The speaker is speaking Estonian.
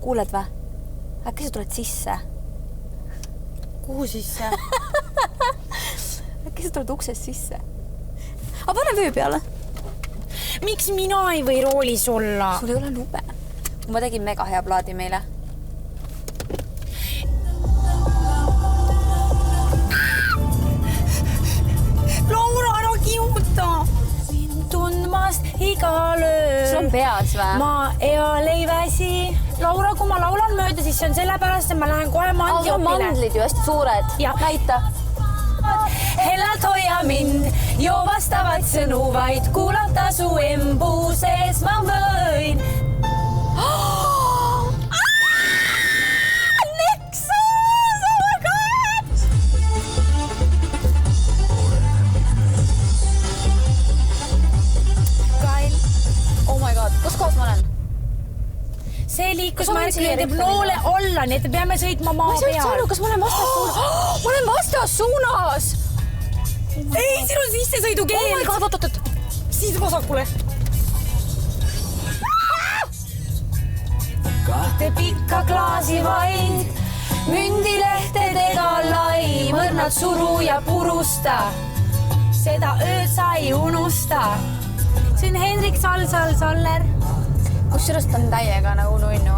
kuuled või? Äkki sa tuled sisse? Kuhu sisse? Äkki sa tuled uksest sisse? Aga pane vöö peale. Miks mina ei või roolis olla? Sul ei ole lube. Ma tegin mega hea plaadi meile. Laura, ära kihuta! Tundmast igal ööl. Sul on peas või? Ma eal ei väsi. Laura, kui ma laulan mööda, siis see on sellepärast, et ma lähen kohe mandliopile. Aga mandlid ju hästi suured. Ja. Näita. Hellalt hoia mind, joo vastavad sõnu vaid, kuulata su embu sees ma võin. Nexus! Oh my god! Kail. Oh my god, kus kohas ma olen? See liikusmärk teeb noole olla, nii et peame sõitma maa peal. Ma ei saa aru, kas ma olen vastassuunas? Ma olen vastassuunas! Ei, siin on sissesõidukeel. Oh my god, oot. Siis vasakule. Kahte pikka klaasi vaid, mündilehtedega lai, mõrnad suru ja purusta. Seda ööd sa ei unusta. See on Henrik Saller. Kusjuures ta on täiega nagu nunnu.